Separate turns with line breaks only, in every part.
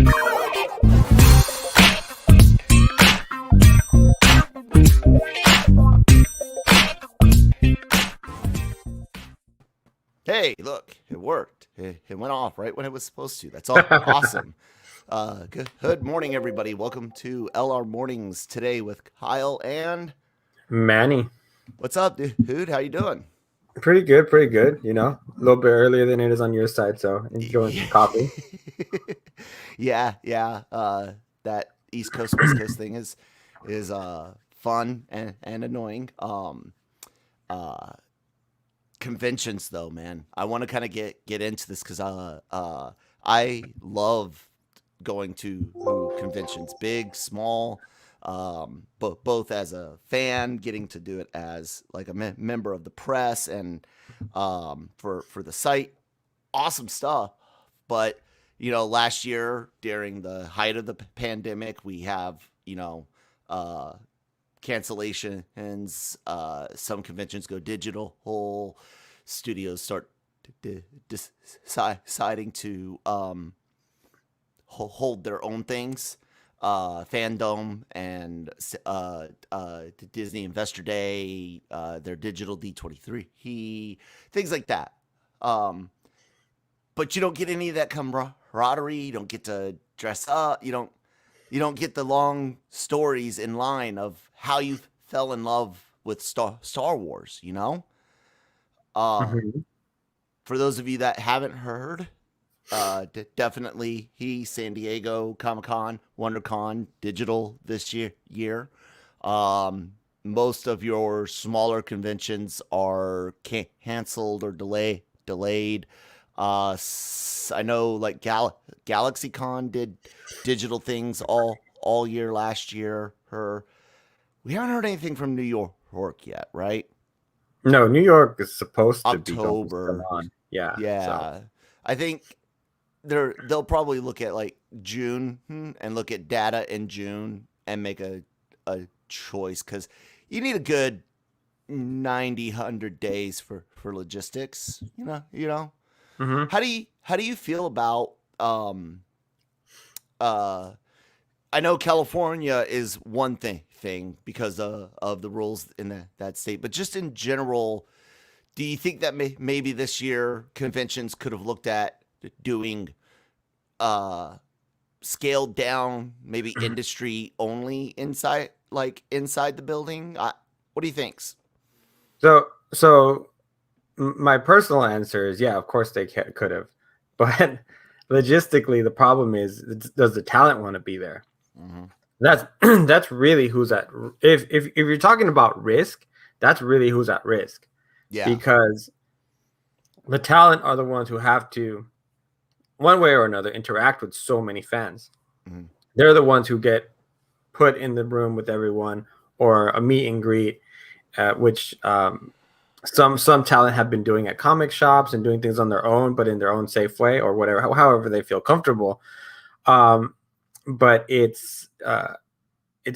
Hey, look, it worked. It went off right when it was supposed to. That's all awesome. Good morning, everybody. Welcome to LRMornings today with Kyle and
Manny.
What's up, dude? How you doing?
Pretty good. You know, a little bit earlier than it is on your side, so enjoying some coffee.
Yeah. That East Coast West Coast thing is fun and annoying. Conventions though, man, I want to kind of get into this because I love going to conventions, big, small, but both as a fan, getting to do it as like a member of the press, and for the site, awesome stuff. But last year during the height of the pandemic, we have cancellations. Some conventions go digital. Whole studios start deciding to hold their own things. Fandom and Disney Investor Day, their digital D23, things like that. But you don't get any of that camaraderie. You don't get to dress up. You don't get the long stories in line of how you fell in love with Star Wars, For those of you that haven't heard, definitely San Diego Comic-Con, WonderCon, digital this year. Most of your smaller conventions are canceled or delayed. I know like GalaxyCon did digital things all year last year. We haven't heard anything from New York yet, right?
No, New York is supposed to
October.
be on. Yeah.
So. I think they'll probably look at like June and look at data in June and make a choice, because you need a good 100 days for logistics.
Mm-hmm.
How do you feel about I know California is one thing because of the rules in that state, but just in general, do you think that maybe this year conventions could have looked at doing scaled down, maybe industry only inside the building? What do you think?
So my personal answer is, yeah, of course they could have, but logistically the problem is, does the talent want to be there?
Mm-hmm.
That's really who's at. If you're talking about risk, that's really who's at risk.
Yeah,
because the talent are the ones who have to, one way or another, interact with so many fans.
Mm-hmm.
They're the ones who get put in the room with everyone, or a meet and greet, which some talent have been doing at comic shops and doing things on their own, but in their own safe way or whatever, however they feel comfortable. But I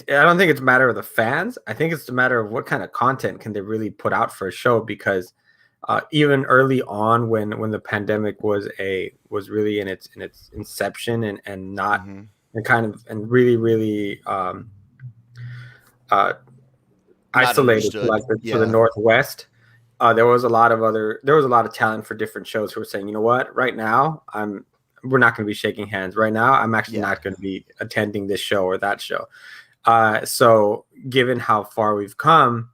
don't think it's a matter of the fans. I think it's a matter of what kind of content can they really put out for a show, because even early on when the pandemic was really in its inception and not
mm-hmm.
and really isolated to the Northwest. There was a lot of talent for different shows who were saying, you know what, right now we're not going to be shaking hands. Right now, I'm actually not going to be attending this show or that show. So given how far we've come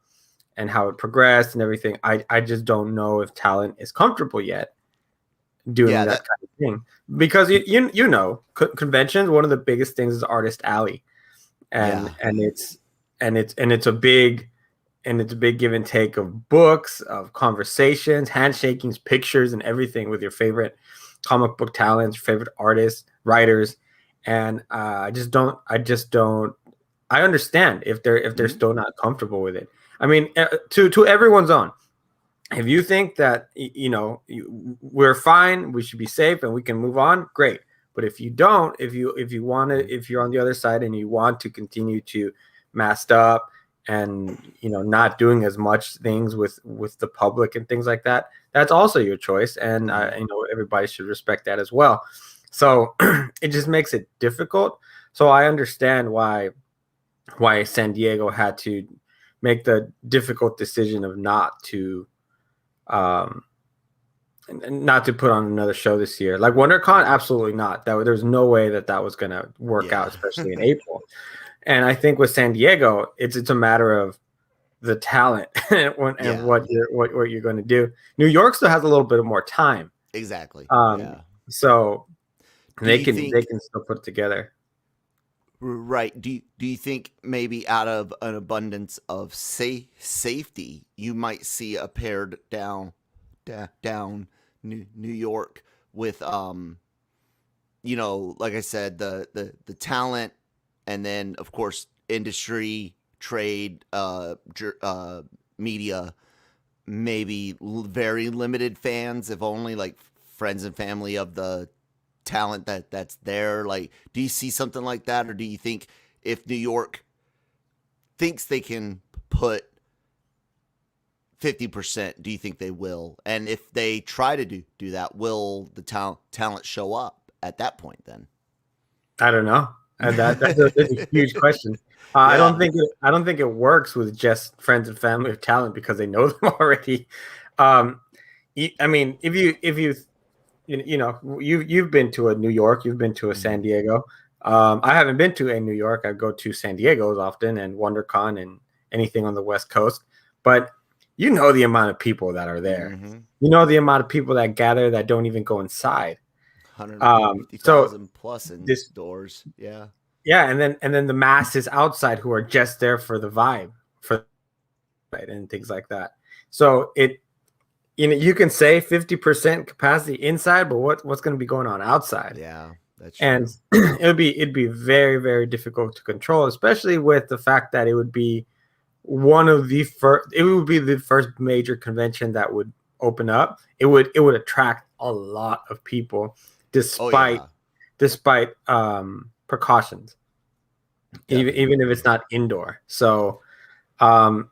and how it progressed and everything, I just don't know if talent is comfortable yet doing that kind of thing. Because conventions, one of the biggest things is artist alley. And it's a big give and take of books, of conversations, handshakings, pictures, and everything with your favorite comic book talents, your favorite artists, writers. And I understand if they're still not comfortable with it. I mean, to everyone's own. If you think that we're fine, we should be safe, and we can move on, great. But if you don't, if you're on the other side and you want to continue to masked up and not doing as much things with the public and things like that, that's also your choice, and everybody should respect that as well. So it just makes it difficult. So I understand why San Diego had to make the difficult decision of not to put on another show this year. Like WonderCon, absolutely not. There's no way that was going to work out, especially in April. And I think with San Diego, it's a matter of the talent and what you're going to do. New York still has a little bit more time.
Exactly.
So they can still put it together.
Right. Do you think maybe out of an abundance of safety, you might see a pared down New York with like I said, the talent, and then of course industry, trade, media, maybe very limited fans, if only like friends and family of the talent that's there. Like, do you see something like that, or do you think if New York thinks they can put 50%, do you think they will? And if they try to do that, will the talent show up at that point then?
I don't know. That's a huge question. I don't think it works with just friends and family of talent because they know them already. I mean, if you've been to a New York, you've been to a San Diego. I haven't been to a New York. I go to San Diego's often, and WonderCon and anything on the West Coast. But you know the amount of people that are there. Mm-hmm. You know the amount of people that gather that don't even go inside.
150,000 plus in doors. Yeah.
Yeah, and then the masses outside who are just there for the vibe, and things like that. So you can say 50% capacity inside, but what's going to be going on outside?
Yeah, that's true.
And it'd be very, very difficult to control, especially with the fact that it would be the first major convention that would open up. It would attract a lot of people despite precautions, even if it's not indoor. So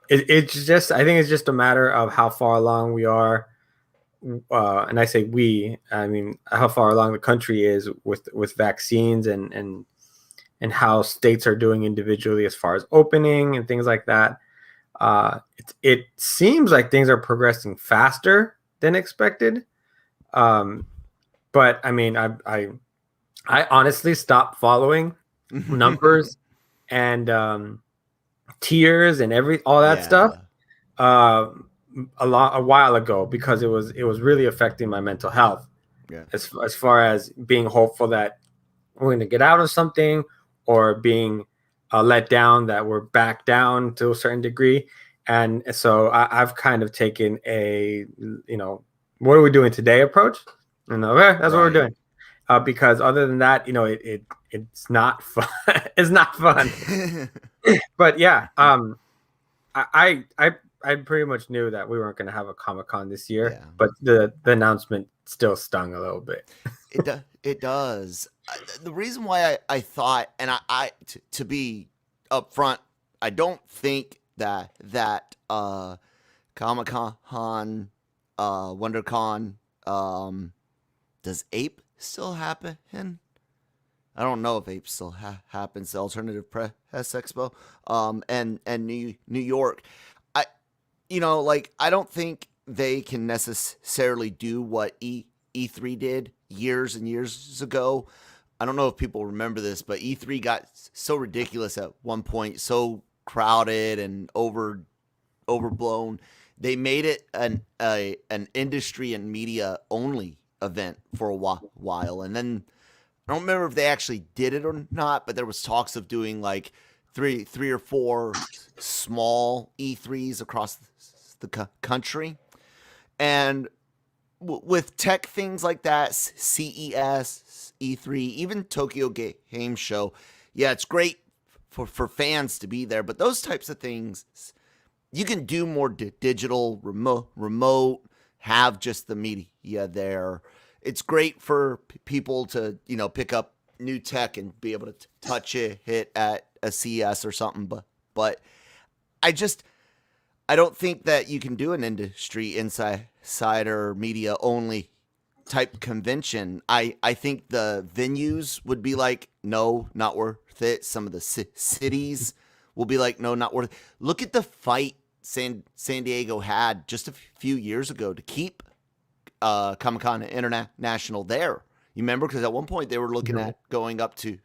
it's just, I think it's just a matter of how far along we are, and I say I mean how far along the country is with vaccines and how states are doing individually as far as opening and things like that. It seems like things are progressing faster than expected. But I mean, I honestly stopped following numbers and tiers and all that stuff a while ago, because it was really affecting my mental health.
Yeah.
As far as being hopeful that we're going to get out of something, or being let down that we're back down to a certain degree. And so I've kind of taken a, what are we doing today approach? And okay, that's what we're doing. Because other than that, it's not fun. It's not fun. But yeah, I pretty much knew that we weren't going to have a Comic-Con this year, but the announcement still stung a little bit.
It does. The reason why I thought, and to be upfront, I don't think that Comic-Con, WonderCon, does Ape still happen? I don't know if Ape still happens. The Alternative Press Expo, and New York. I don't think they can necessarily do what E3 did years and years ago. I don't know if people remember this, but E3 got so ridiculous at one point, so crowded and overblown. They made it an industry and media only event for a while, and then I don't remember if they actually did it or not, but there was talks of doing like three or four small E3s across the country. And with tech things like that, CES, E3, even Tokyo Game Show, yeah, it's great for fans to be there. But those types of things, you can do more digital, remote, have just the media there. It's great for people to, pick up new tech and be able to touch it, hit at a CES or something. But I don't think that you can do an industry insider media only type convention, I think the venues would be like, no, not worth it. Some of the cities will be like, no, not worth it. Look at the fight San Diego had just a few years ago to keep Comic-Con International there. You remember? Because at one point they were looking at going up to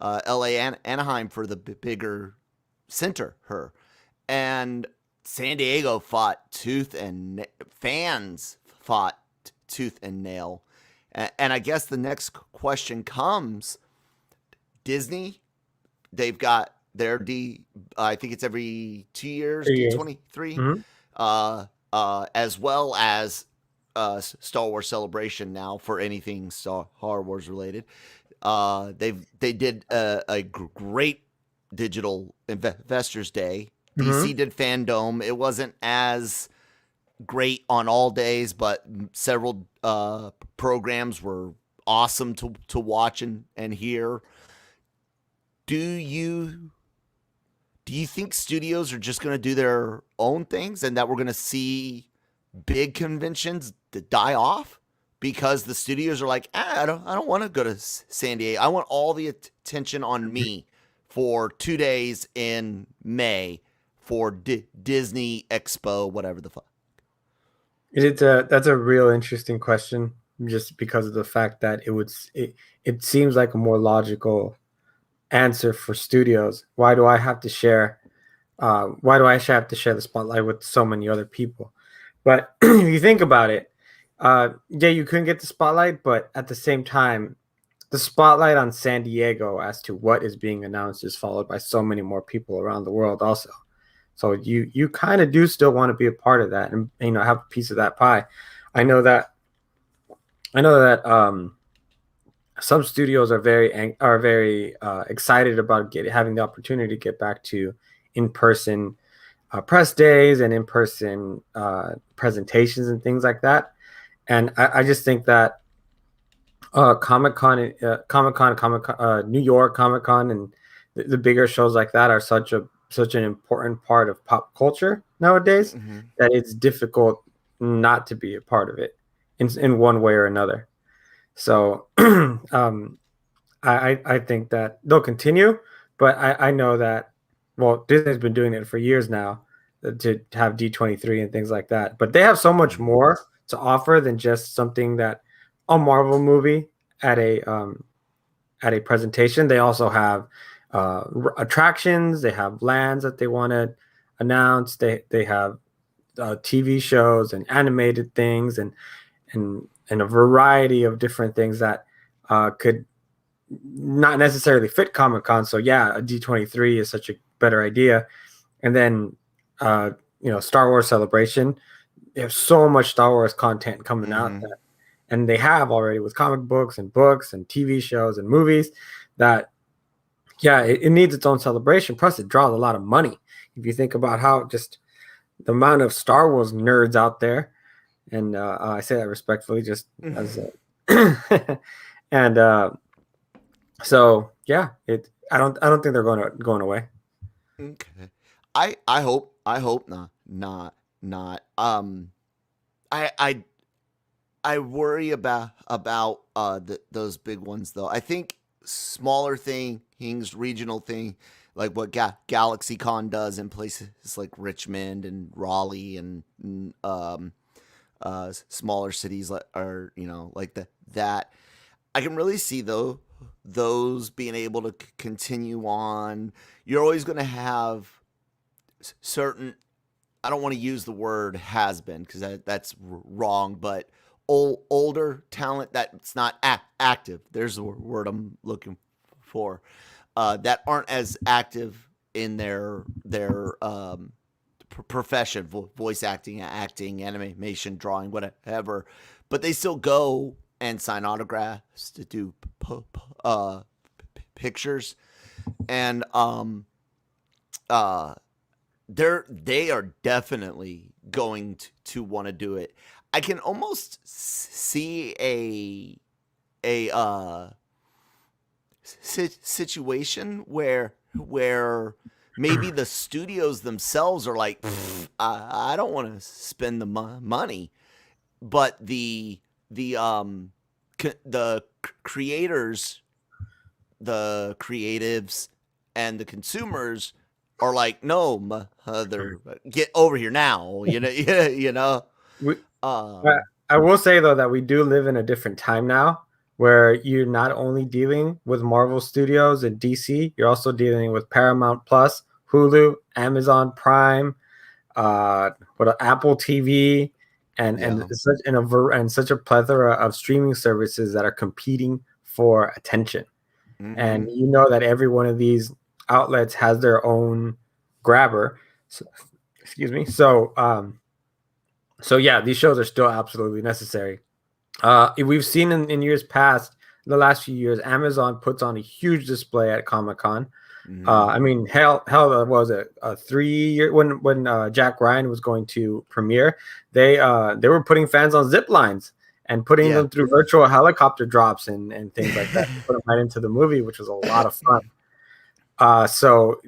LA Anaheim for the bigger center. And San Diego fought tooth and fans fought tooth and nail. And I guess the next question comes, Disney, they've got their I think it's every 2 years, D23, as well as Star Wars Celebration now for anything Star Wars related. They did a great digital Investors Day. DC did Fandom. It wasn't as great on all days, but several programs were awesome to watch and hear. Do you think studios are just going to do their own things and that we're going to see big conventions that die off because the studios are like, I don't want to go to San Diego. I want all the attention on me for 2 days in May for Disney Expo, whatever the fuck.
That's a real interesting question, just because of the fact that it seems like a more logical answer for studios. Why do I have to share the spotlight with so many other people? But if you think about it, you couldn't get the spotlight, but at the same time, the spotlight on San Diego as to what is being announced is followed by so many more people around the world also. So you kind of do still want to be a part of that and have a piece of that pie. I know that some studios are very excited about having the opportunity to get back to in-person press days and in-person presentations and things like that. And I just think that Comic-Con, New York Comic-Con, and the bigger shows like that are such an important part of pop culture nowadays that it's difficult not to be a part of it in one way or another. So I think that they'll continue, but I know that, well, Disney's been doing it for years now to have D23 and things like that, but they have so much more to offer than just something that a Marvel movie at a presentation. They also have attractions, they have lands that they want to announce, they have TV shows and animated things and a variety of different things that could not necessarily fit Comic-Con. So yeah, a D23 is such a better idea. And then Star Wars Celebration, they have so much Star Wars content coming out and they have already with comic books and TV shows and movies that it needs its own celebration. Plus, it draws a lot of money. If you think about how just the amount of Star Wars nerds out there, and I say that respectfully, just as so yeah, I don't think they're going away.
Okay, I hope not. I worry about those big ones though. I think smaller things, regional thing, like what GalaxyCon does in places like Richmond and Raleigh and smaller cities are like that. I can really see those being able to continue on. You're always going to have certain, I don't want to use the word has been because that's wrong, but older talent that's not active. There's the word I'm looking for. That aren't as active in their profession, voice acting, animation, drawing, whatever. But they still go and sign autographs to do pictures, and they are definitely going to want to do it. I can almost see a situation where maybe the studios themselves are like, I don't want to spend the money, but the the creators, the creatives, and the consumers are like, no, mother, get over here now. You know.
I will say though that we do live in a different time now, where you're not only dealing with Marvel Studios and DC, you're also dealing with Paramount Plus, Hulu, Amazon Prime, Apple TV, and such a plethora of streaming services that are competing for attention. Mm-hmm. And you know that every one of these outlets has their own grabber. So, excuse me. So yeah, these shows are still absolutely necessary. We've seen in years past, the last few years, Amazon puts on a huge display at Comic-Con. Mm-hmm. I mean, hell, was it a 3 year when Jack Ryan was going to premiere? They were putting fans on zip lines and putting them through virtual helicopter drops and things like that. Put them right into the movie, which was a lot of fun. So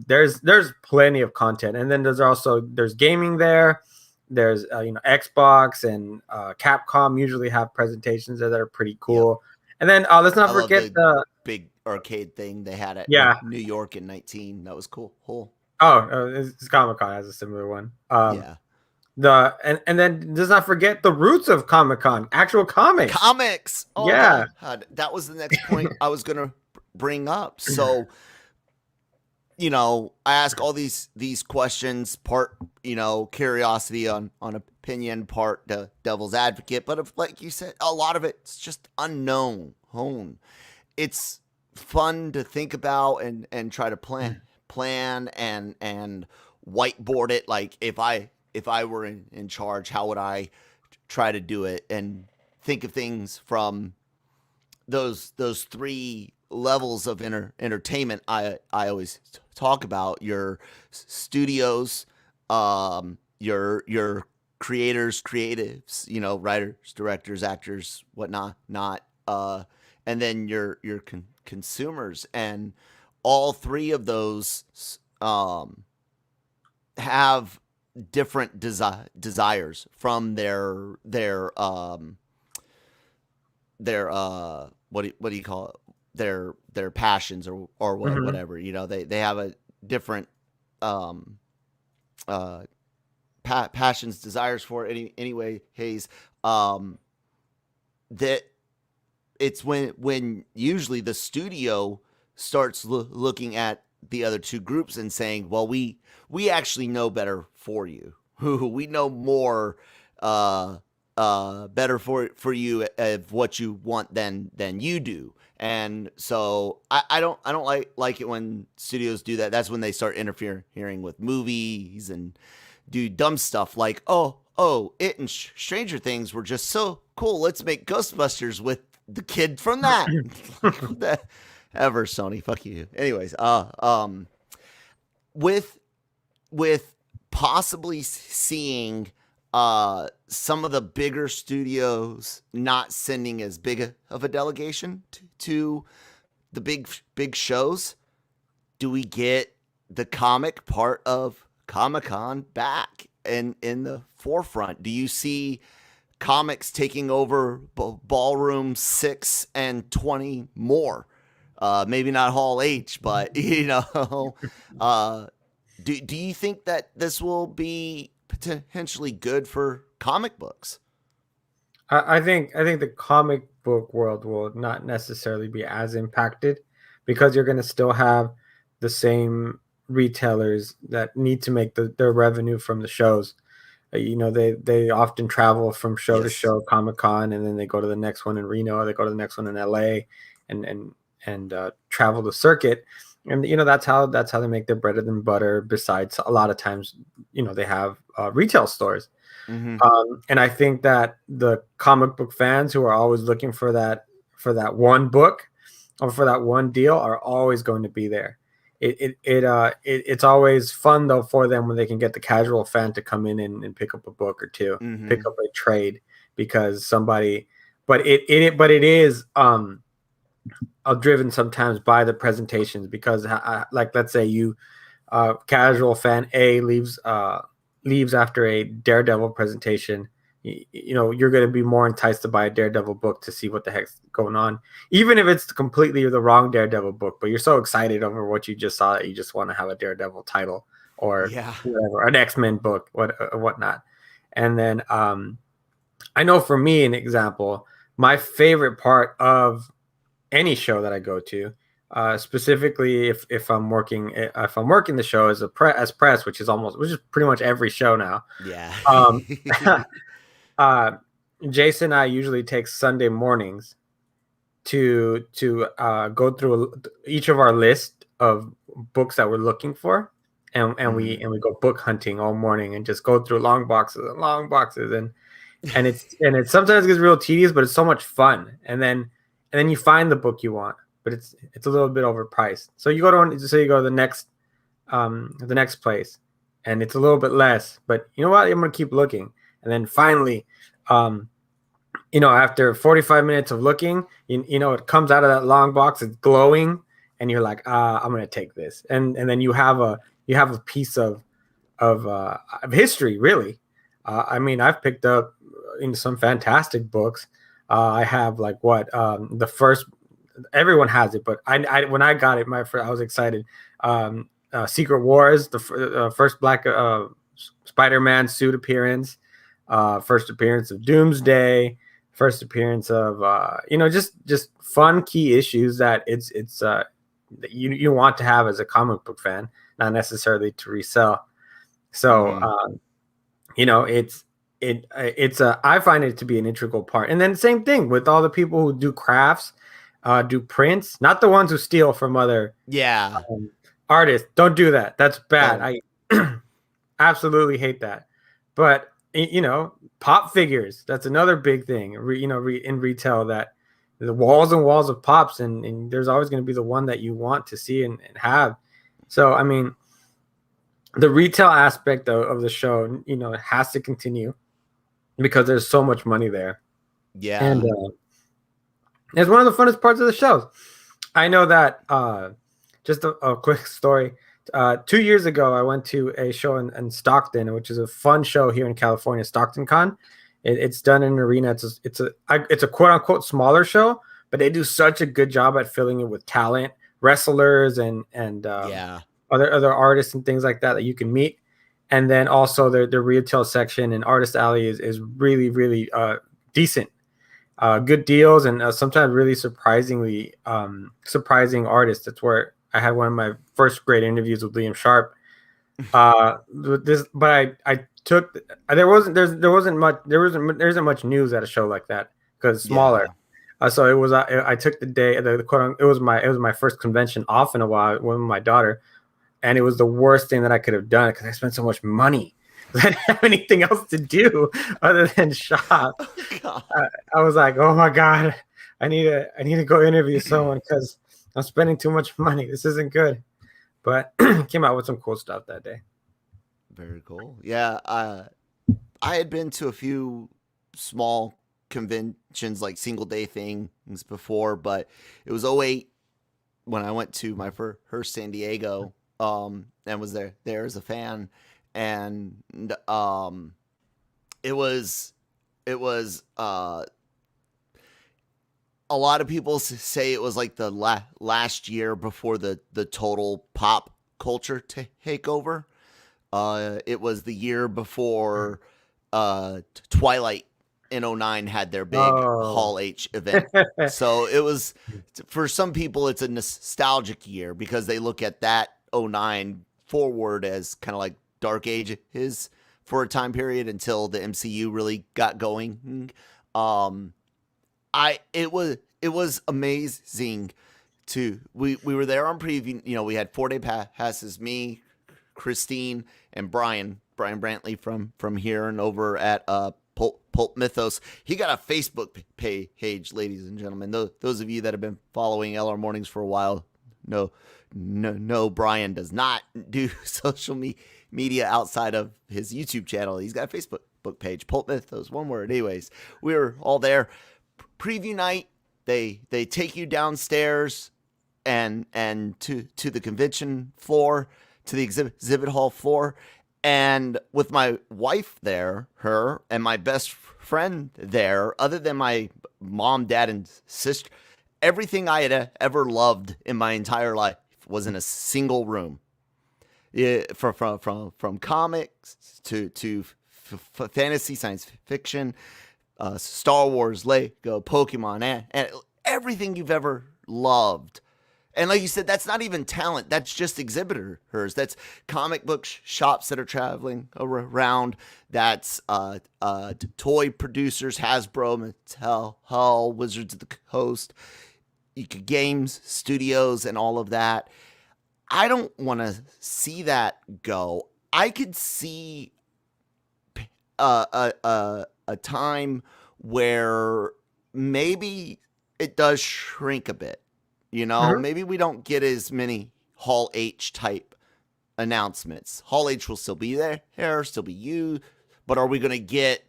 there's plenty of content, and then there's gaming there. There's Xbox and Capcom usually have presentations there that are pretty cool. Yep. And then let's not forget the
big arcade thing they had at New York in 19. That was cool.
It's Comic-Con has a similar one. And then let's not forget the roots of Comic-Con, actual comics.
Oh yeah, God. That was the next point I was gonna bring up. So I ask all these questions, part curiosity on opinion, part the devil's advocate, but like you said, a lot of it's just unknown. It's fun to think about and try to plan and whiteboard it. Like if I were in charge, how would I try to do it, and think of things from those three levels of entertainment I always talk about: your studios, your creators, creatives, writers, directors, actors, whatnot, and then your consumers. And all three of those have different desires from their what do you call it? Their passions or whatever. They have a different passions, desires for it. Anyway, Hayes, that it's when usually the studio starts looking at the other two groups and saying, well, we actually know better for you. We know more better for you of what you want than you do. And so I don't like it when studios do that. That's when they start interfering with movies and do dumb stuff like, it and Stranger Things were just so cool, let's make Ghostbusters with the kid from that. Ever, Sony, fuck you. Anyways, with possibly seeing some of the bigger studios not sending as big of a delegation to the big shows, do we get the comic part of Comic-Con back in the forefront? Do you see comics taking over Ballroom 6 and 20 more? Maybe not Hall H, but do you think that this will be potentially good for comic books?
I think the comic book world will not necessarily be as impacted, because you're going to still have the same retailers that need to make their revenue from the shows. They often travel from show to show, Comic-Con, and then they go to the next one in Reno, or they go to the next one in LA, and travel the circuit. And that's how they make their bread and butter. Besides, a lot of times, they have retail stores. Mm-hmm. And I think that the comic book fans who are always looking for that one book or for that one deal are always going to be there. It's always fun though for them when they can get the casual fan to come in and pick up a book or two, mm-hmm. pick up a trade, because somebody. But it is driven sometimes by the presentations, because like, let's say you casual fan A leaves after a Daredevil presentation, you're going to be more enticed to buy a Daredevil book to see what the heck's going on, even if it's completely the wrong Daredevil book. But you're so excited over what you just saw that you just want to have a Daredevil title or whatever, an X-Men book, whatnot. And then I know for me, an example, my favorite part of any show that I go to, specifically if I'm working the show as press, which is pretty much every show now.
Yeah.
Jason and I usually take Sunday mornings to go through each of our list of books that we're looking for, and we go book hunting all morning and just go through long boxes and it's sometimes gets real tedious, but it's so much fun. And then you find the book you want, but it's a little bit overpriced. So you go to the next place, and it's a little bit less. But you know what? I'm gonna keep looking. And then finally, after 45 minutes of looking, it comes out of that long box. It's glowing, and you're like, I'm gonna take this. And then you have a piece of history, really. I've picked up some fantastic books. I have the first. Everyone has it, but I when I got it, I was excited. Secret Wars, the first Black Spider-Man suit appearance. First appearance of Doomsday, first appearance of just fun key issues that that you want to have as a comic book fan, not necessarily to resell. So I find it to be an integral part. And then same thing with all the people who do crafts, do prints, not the ones who steal from other artists. Don't do that. That's bad. I absolutely hate that. But pop figures, that's another big thing, in retail, that the walls and walls of pops, and there's always going to be the one that you want to see and have. So, the retail aspect of the show, it has to continue because there's so much money there.
Yeah.
And it's one of the funnest parts of the show. I know that, just a quick story. 2 years ago, I went to a show in Stockton, which is a fun show here in California, Stockton Con. It's done in an arena. It's a quote unquote smaller show, but they do such a good job at filling it with talent, wrestlers, and other artists and things like that you can meet. And then also their retail section and artist alley is really, really decent. Good deals, and sometimes really surprising artists. That's where I had one of my first great interviews with Liam Sharp. There isn't much news at a show like that because it's smaller. So it was I took the day, it was my first convention off in a while with my daughter, and it was the worst thing that I could have done because I spent so much money. I didn't have anything else to do other than shop. I was like, oh my God, I need to go interview someone because I'm spending too much money. This isn't good. But came out with some cool stuff that day.
Very cool. Yeah. I had been to a few small conventions, like single day things before, but it was 2008 when I went to my first San Diego, and was there as a fan. And it was a lot of people say it was like the last year before the total pop culture takeover. It was the year before Twilight in 2009 had their big Hall H event. So it was, for some people, it's a nostalgic year because they look at that 2009 forward as kind of like dark ages for a time period until the MCU really got going. It was amazing we were there on preview. We had 4-day passes, me, Christine, and Brian Brantley from here and over at Pulp Mythos. He got a Facebook page, ladies and gentlemen. Those of you that have been following LRMornings for a while no, Brian does not do social media outside of his YouTube channel. He's got a Facebook page, Pulp Mythos, one word. Anyways, we were all there. Preview night, they take you downstairs and to the convention floor, to the exhibit hall floor, And with my wife there, her, and my best friend there, other than my mom, dad, and sister, everything I had ever loved in my entire life was in a single room. Yeah, from comics to fantasy, science fiction, Star Wars, Lego, Pokemon, and everything you've ever loved. And like you said, that's not even talent. That's just exhibitors. That's comic book shops that are traveling around. That's toy producers, Hasbro, Mattel, Wizards of the Coast, games studios, and all of that. I don't want to see that go. I could see a time where maybe it does shrink a bit. Maybe we don't get as many Hall H type announcements. Hall H will still be there, still be you, but are we going to get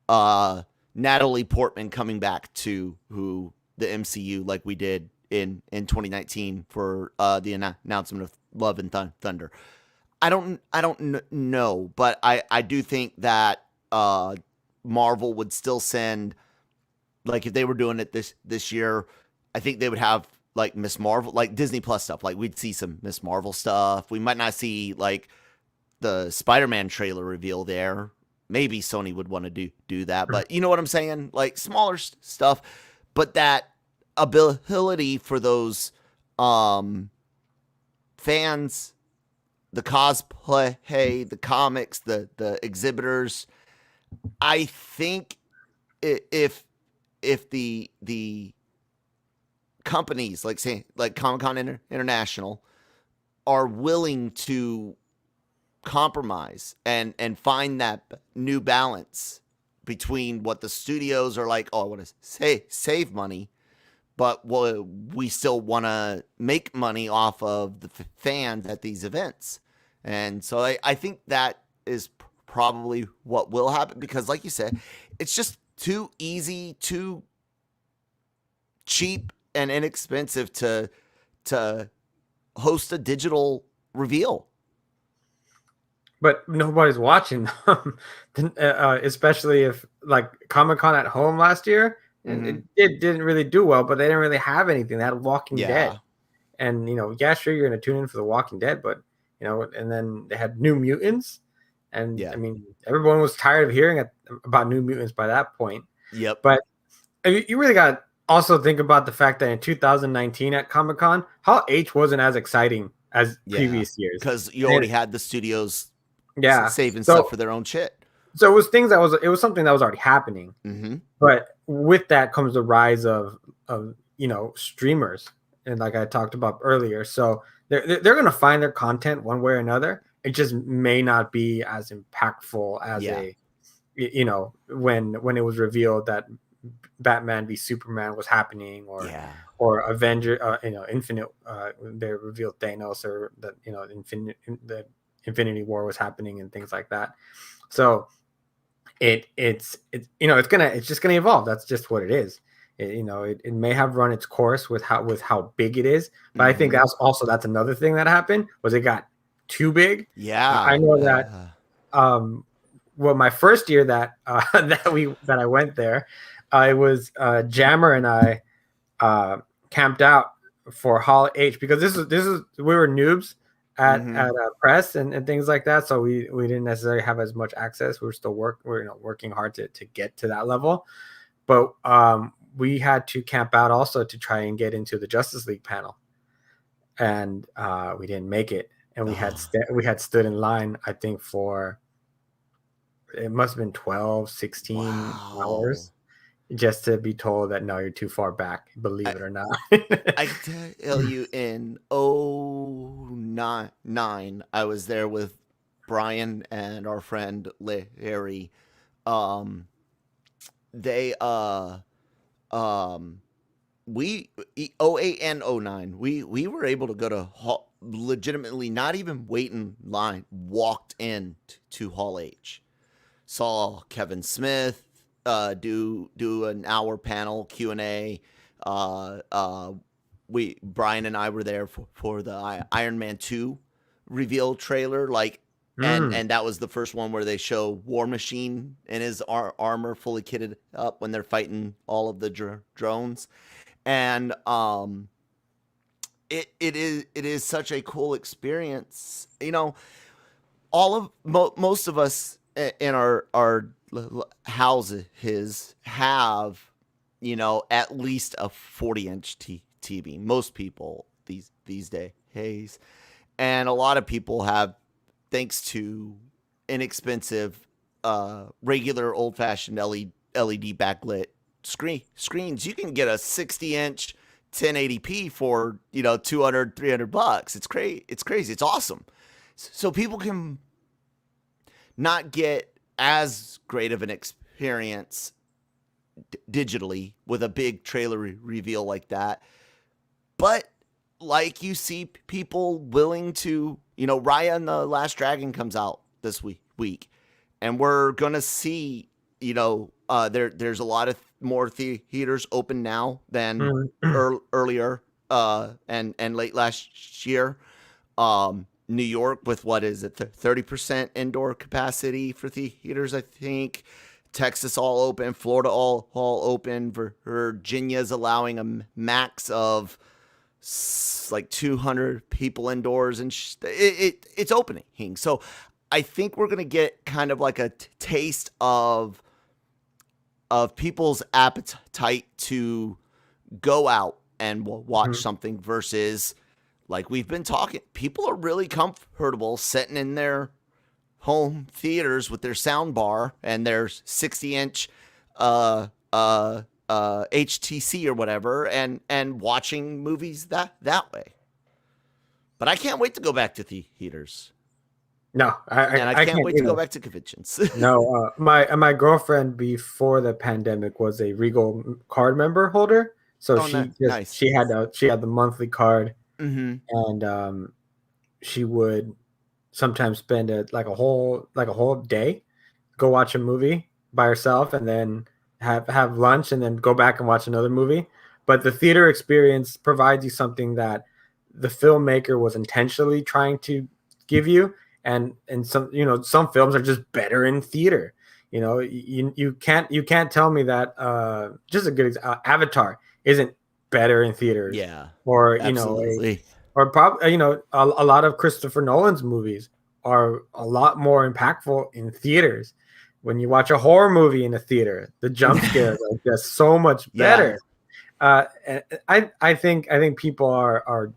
Natalie Portman coming back to the MCU like we did in 2019 for the announcement of Love and Thunder? I don't know, but I do think that Marvel would still send, like if they were doing it this year, I think they would have like Miss Marvel, like Disney Plus stuff. Like we'd see some Miss Marvel stuff. We might not see like the Spider-Man trailer reveal there. Maybe Sony would want to do that, but you know what I'm saying? Like smaller stuff, but that ability for those fans, the cosplay, the comics, the exhibitors. I think if the companies like Comic-Con International are willing to compromise and find that new balance between what the studios are like, oh, I want to save money, but we still want to make money off of the fans at these events. And so I think that is probably what will happen, because like you said, it's just too easy, too cheap and inexpensive to host a digital reveal.
But nobody's watching them, especially if like Comic-Con at home last year, and it didn't really do well, but they didn't really have anything. They had Walking Dead, and sure, you're gonna tune in for the Walking Dead, but and then they had New Mutants, and I mean everyone was tired of hearing about New Mutants by that point.
Yep.
But you really got to also think about the fact that in 2019 at Comic-Con, Hall H wasn't as exciting as previous years,
because you already had the studios saving stuff for their own shit.
So it was something that was already happening. But with that comes the rise of streamers, and like I talked about earlier, so they're going to find their content one way or another. It just may not be as impactful as when it was revealed that Batman v Superman was happening, or Avenger, Infinite. They revealed Thanos, or that the Infinity War was happening, and things like that. So it's just gonna evolve. That's just what it is. It may have run its course with how big it is, but I think that's another thing that happened, was it got too big. I know that. Well, my first year that I went there, I was Jammer and I camped out for Hall H, because this is we were noobs at press and things like that, so we didn't necessarily have as much access. We were still working hard to get to that level, but we had to camp out also to try and get into the Justice League panel, and we didn't make it, and we had stood in line, I think, for it must have been 12, 16 hours just to be told that no, you're too far back, believe it or not.
I tell you, in 2009, I was there with Brian and our friend Larry. They we 08 and 09, we were able to go to legitimately, not even wait in line, walked in to Hall H. Saw Kevin Smith do an hour panel Q&A. Brian and I were there for the Iron Man 2 reveal trailer. Like, And that was the first one where they show War Machine in his armor fully kitted up when they're fighting all of the drones. And it is such a cool experience. You know, most of us in our houses have, you know, at least a 40-inch TV. Most people these days, and a lot of people have, thanks to inexpensive, regular old-fashioned LED backlit screens, you can get a 60-inch 1080p for, you know, $200-$300. It's crazy. It's awesome. So people can not get as great of an experience digitally with a big trailer reveal like that, but like you see people willing to, you know, Raya and the Last Dragon comes out this week, and we're gonna see, you know, there's a lot of more theaters open now than earlier and late last year. New York with, what is it, 30% indoor capacity for theaters, I think. Texas all open, Florida all open. Virginia's allowing a max of like 200 people indoors, and it's opening. So I think we're gonna get kind of like a taste of people's appetite to go out and watch something versus, like we've been talking, people are really comfortable sitting in their home theaters with their sound bar and their 60-inch HTC or whatever, and watching movies that way. But I can't wait to go back to theaters.
No,
I can't wait to go back to conventions.
No, my girlfriend before the pandemic was a Regal card member holder, so she had the monthly card, and she would sometimes spend a whole day, go watch a movie by herself, and then have lunch, and then go back and watch another movie. But the theater experience provides you something that the filmmaker was intentionally trying to give you, and some, you know, some films are just better in theater. You know, you can't tell me that just a good Avatar isn't better in theaters.
Yeah,
or
absolutely.
You know, or probably, you know, a lot of Christopher Nolan's movies are a lot more impactful in theaters. When you watch a horror movie in a theater, the jump scares are just so much better. I think people are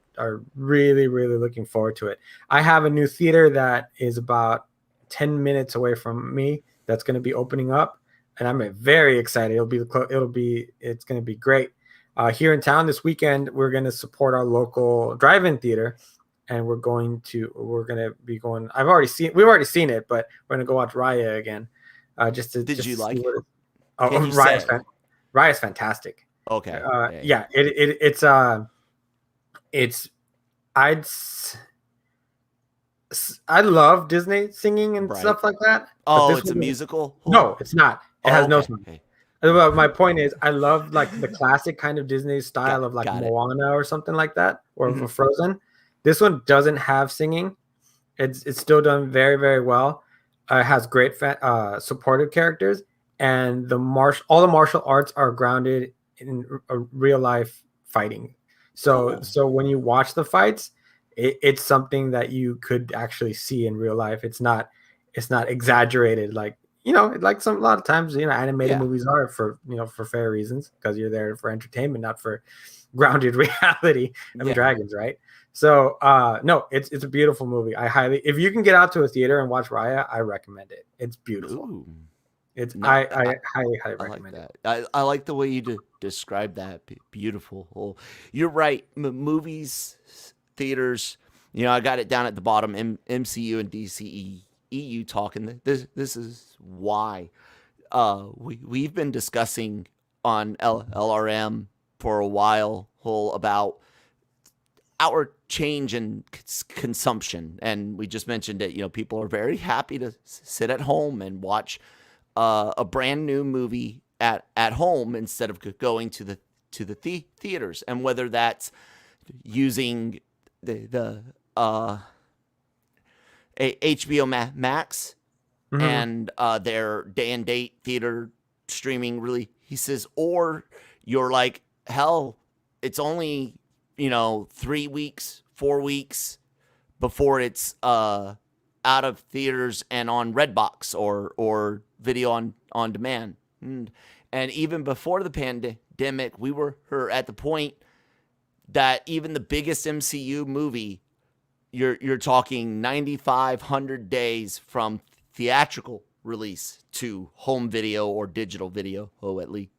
really, really looking forward to it. I have a new theater that is about 10 minutes away from me that's going to be opening up, and I'm very excited. It's going to be great. Here in town this weekend, we're going to support our local drive-in theater, and we're going to be going. We've already seen it, but we're going to go watch Raya again. Did
you like it?
Raya's fantastic.
Okay.
Yeah. I love Disney singing and stuff like that.
Oh, it's a musical?
No, it's not. It has no song. My point is, I love like the classic kind of Disney style of like Moana or something like that, or Frozen. This one doesn't have singing. It's still done very, very well. It has great supportive characters, and all the martial arts are grounded in real life fighting. So when you watch the fights, it's something that you could actually see in real life. It's not exaggerated, like, you know, like a lot of times, you know, animated movies are for fair reasons, because you're there for entertainment, not for grounded reality of dragons, right? So no, it's a beautiful movie. If you can get out to a theater and watch Raya, I recommend it. It's beautiful.
Ooh.
I highly recommend
it. I like the way you describe that. Beautiful. You're right. Movies, theaters. You know, I got it down at the bottom. MCU and DCEU talking. This is why we've been discussing on LRM for a while about our change in consumption, and we just mentioned it. You know, people are very happy to sit at home and watch a brand new movie at home instead of going to the theaters, and whether that's using the HBO Max and their day and date theater streaming releases, or you're like, hell, it's only 3 weeks, 4 weeks before it's out of theaters and on Redbox or video on demand. And even before the pandemic, we were at the point that even the biggest MCU movie, you're talking 9,500 days from theatrical release to home video or digital video, at least.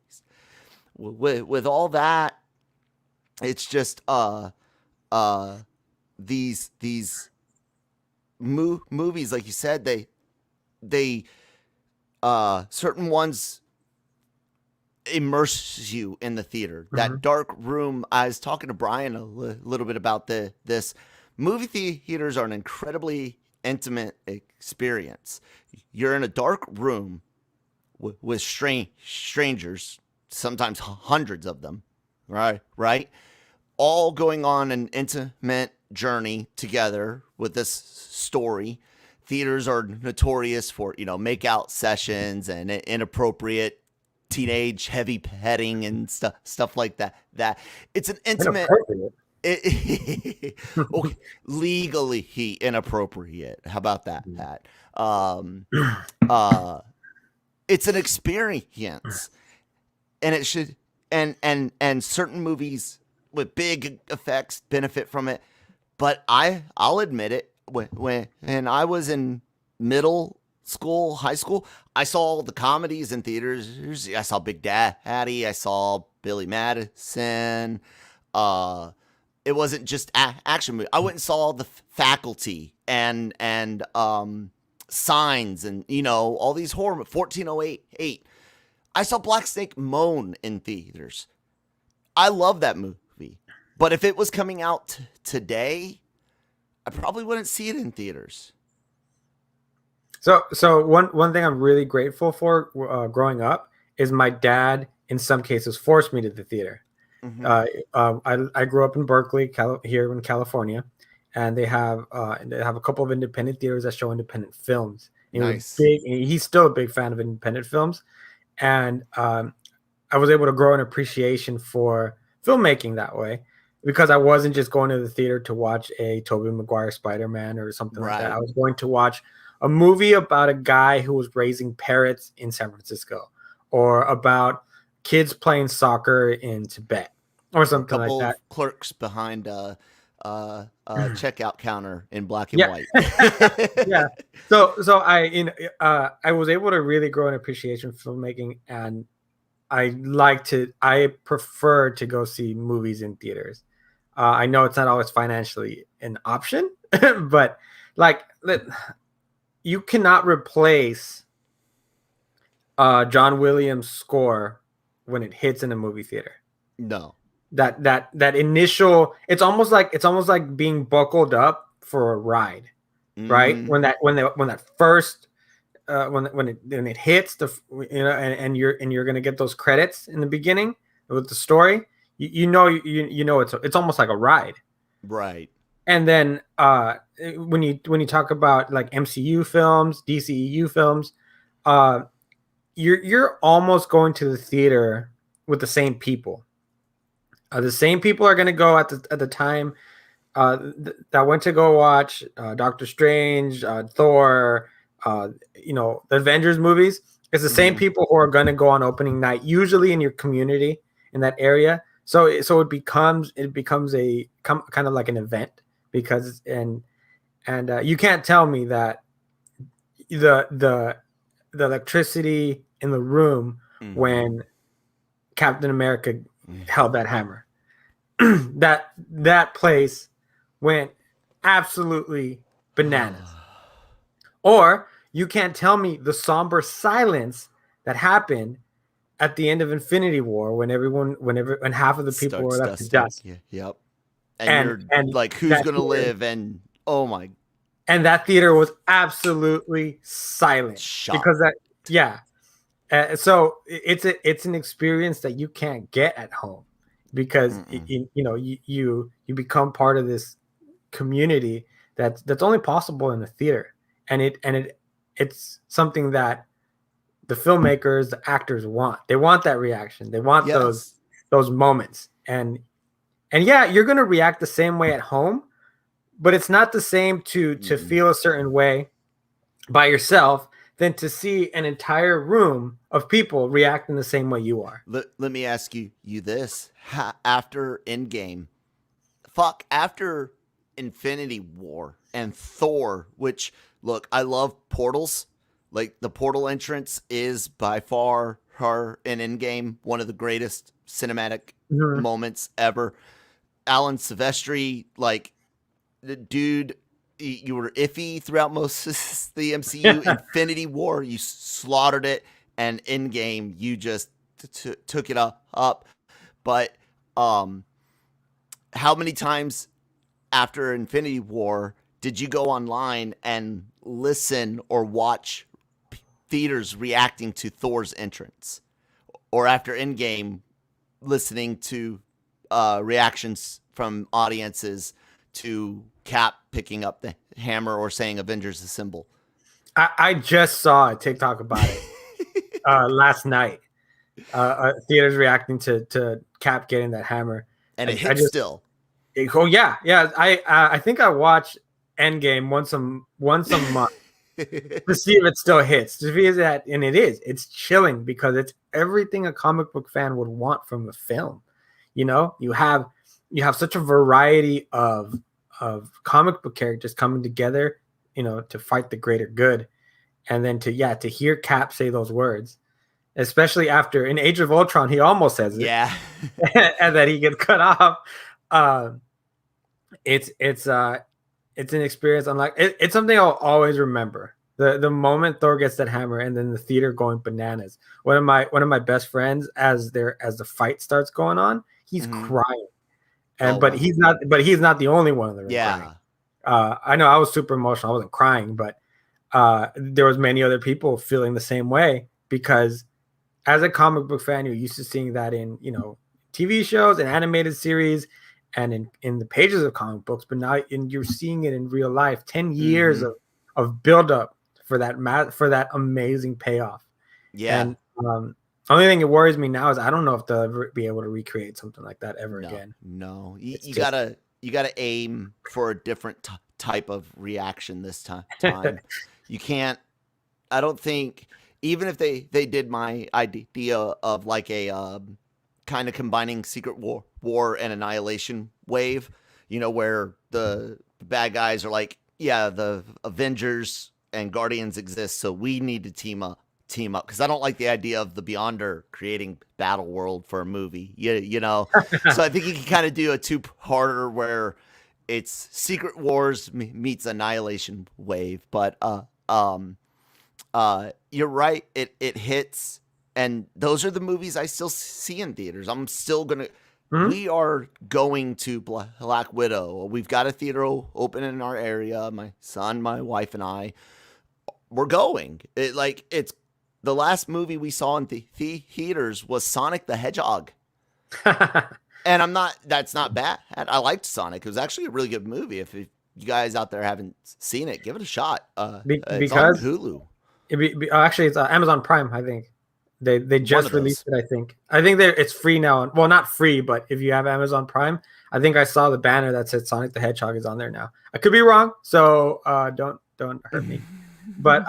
With all that, it's just these movies, like you said, they certain ones immerse you in the theater. That dark room. I was talking to Brian a little bit about this. Movie theaters are an incredibly intimate experience. You're in a dark room with strangers, sometimes hundreds of them, right? All going on an intimate journey together with this story. Theaters are notorious for, make-out sessions and inappropriate teenage heavy petting and stuff like that. It's an intimate, okay, legally inappropriate. How about that? It's an experience, and it should, and certain movies with big effects benefit from it. But I'll admit it, when I was in middle school, high school, I saw the comedies in theaters. I saw Big Daddy. I saw Billy Madison. It wasn't just action movie. I went and saw The Faculty and Signs and all these horror. 1408. I saw Black Snake Moan in theaters. I love that movie, but if it was coming out today, I probably wouldn't see it in theaters.
So one thing I'm really grateful for growing up is my dad, in some cases, forced me to the theater. I grew up in Berkeley, here in California, and they have a couple of independent theaters that show independent films. And
nice.
He's still a big fan of independent films, and I was able to grow an appreciation for filmmaking that way, because I wasn't just going to the theater to watch a Tobey Maguire Spider-Man or something like that. I was going to watch a movie about a guy who was raising parrots in San Francisco, or about kids playing soccer in Tibet, or something like that.
Clerks behind a checkout counter in black and white.
Yeah. So I was able to really grow an appreciation for filmmaking, and I prefer to go see movies in theaters. I know it's not always financially an option, but you cannot replace John Williams' score when it hits in a movie theater.
No.
That initial, it's almost like being buckled up for a ride, right? When that first when it hits and you're gonna get those credits in the beginning with the story, you know it's almost like a ride,
right?
And then when you talk about like MCU films, DCEU films, you're almost going to the theater with the same people. The same people are going to go at the time that went to go watch Doctor Strange, Thor, the Avengers movies. It's the same people who are going to go on opening night, usually in your community in that area. So it becomes a kind of like an event, because and you can't tell me that the electricity in the room when Captain America held that hammer, that place went absolutely bananas. Or you can't tell me the somber silence that happened at the end of Infinity War when half of the people were left to dust.
Yeah, yep. And you're like, who's gonna live? And oh my!
And that theater was absolutely silent.
Shocked.
Because that, yeah. So it's an experience that you can't get at home, because you become part of this community that's only possible in the theater, and it's something that the filmmakers, the actors want. They want that reaction. They want those moments. And yeah, you're gonna react the same way at home, but it's not the same to feel a certain way by yourself than to see an entire room of people reacting the same way you are.
Let me ask you this. After Endgame, after Infinity War and Thor, which, look, I love portals. Like, the portal entrance is by far in Endgame one of the greatest cinematic moments ever. Alan Silvestri, like, the dude, you were iffy throughout most of the MCU. Infinity War, you slaughtered it, and Endgame, you just took it up. But how many times after Infinity War did you go online and listen or watch theaters reacting to Thor's entrance? Or after Endgame, listening to reactions from audiences to Cap picking up the hammer or saying Avengers Assemble?
I just saw a TikTok about it last night. Theaters reacting to Cap getting that hammer.
And it hits still.
Yeah. I think I watch Endgame once a month to see if it still hits. To see that, and it's chilling because it's everything a comic book fan would want from a film. You know, you have such a variety of comic book characters coming together, you know, to fight the greater good, and then to hear Cap say those words, especially after in Age of Ultron, he almost says it, and then he gets cut off. It's an experience unlike it's something I'll always remember. The moment Thor gets that hammer and then the theater going bananas. One of my best friends, as the fight starts going on, he's crying. But he's not the only one in the room crying. I know I was super emotional. I wasn't crying, but there was many other people feeling the same way, because as a comic book fan, you're used to seeing that in, you know, TV shows and animated series and in the pages of comic books, but now you're seeing it in real life. 10 years of buildup for that amazing payoff. Yeah. And only thing that worries me now is I don't know if they'll ever be able to recreate something like that ever again.
No, you gotta aim for a different type of reaction this time. You can't. I don't think, even if they did my idea of like a kind of combining Secret War and Annihilation wave, you know, where the bad guys are like, yeah, the Avengers and Guardians exist, so we need to team up, because I don't like the idea of the Beyonder creating Battle World for a movie, you know. So I think you can kind of do a two-parter where it's Secret Wars meets Annihilation wave. But you're right, it hits, and those are the movies I still see in theaters. I'm still gonna. We are going to Black Widow. We've got a theater open in our area. My son, my wife, and I, we're going. It's the last movie we saw in theaters was Sonic the Hedgehog. And that's not bad. I liked Sonic. It was actually a really good movie. If you guys out there haven't seen it, give it a shot. It's on Hulu.
Actually, it's Amazon Prime, I think. They just released it, I think. It's free now. Well, not free, but if you have Amazon Prime, I think I saw the banner that said Sonic the Hedgehog is on there now. I could be wrong, so don't hurt me. But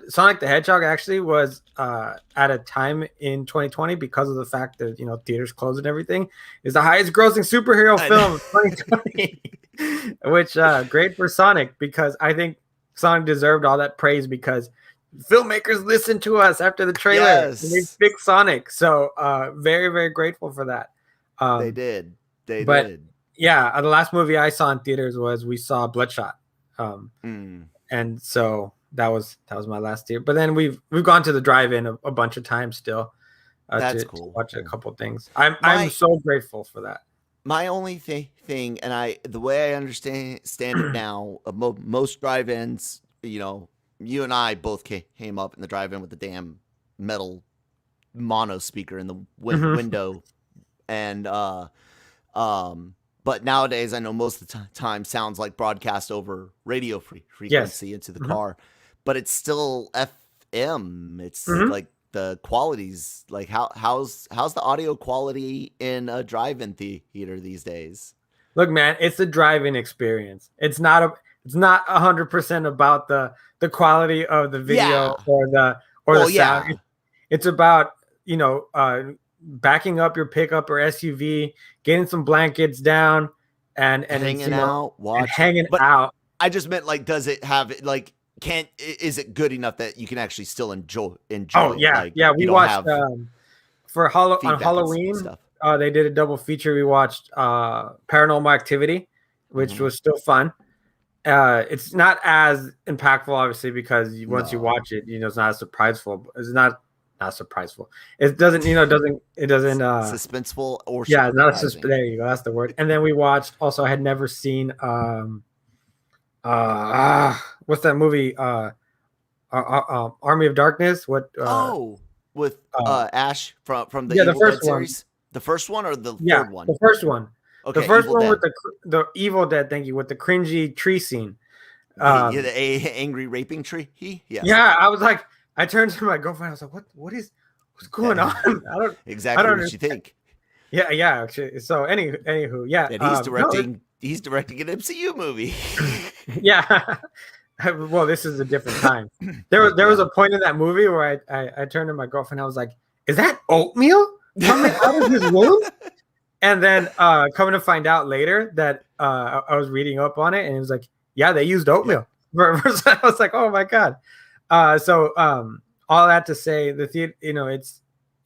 Sonic the Hedgehog actually was at a time in 2020, because of the fact that, you know, theaters closed and everything, is the highest grossing superhero film of 2020. Which great for Sonic, because I think Sonic deserved all that praise, because filmmakers listened to us after the trailer. Yes. And they picked Sonic. So very, very grateful for that.
They did.
Yeah, the last movie I saw in theaters we saw Bloodshot. And so that was my last year. But then we've gone to the drive-in a bunch of times still.
That's
to
cool.
Watch a couple things. I'm so grateful for that.
My only thing, and the way I understand it now, most drive-ins, you know, you and I both came up in the drive-in with the damn metal mono speaker in the window, and but But nowadays, I know most of the time sounds like broadcast over radio frequency into the car, but it's still FM. It's like the quality's like how's the audio quality in a drive-in theater these days?
Look, man, it's a drive-in experience. It's not 100% about the quality of the video or the sound. It's about, backing up your pickup or SUV, getting some blankets down and
hanging out,
out.
I just meant, like, does it have like is it good enough that you can actually still enjoy
Oh yeah,
like,
we watched on Halloween stuff. They did a double feature. We watched Paranormal Activity, which was still fun. It's not as impactful, obviously, because once you watch it, it's not as surpriseful. It's not surpriseful. It doesn't
suspenseful or
not there you go. That's the word. And then we watched. Also, I had never seen what's that movie? Army of Darkness. What?
With Ash from the
the first
Dead series. The first one or the third one?
The first one.
Okay,
the first
Evil
one
Dead.
with the Evil Dead. Thank you. With the cringy tree scene.
The angry raping tree.
Yeah, I was like, I turned to my girlfriend. I was like, what's going on? I don't
exactly what you think.
Yeah. Actually, so anywho, yeah.
And he's directing an MCU movie.
Yeah. Well, this is a different time. There was a point in that movie where I turned to my girlfriend. I was like, "Is that oatmeal coming out of his womb?" And then coming to find out later that I was reading up on it, and it was like, "Yeah, they used oatmeal." I was like, "Oh my god!" So all that to say, the theater,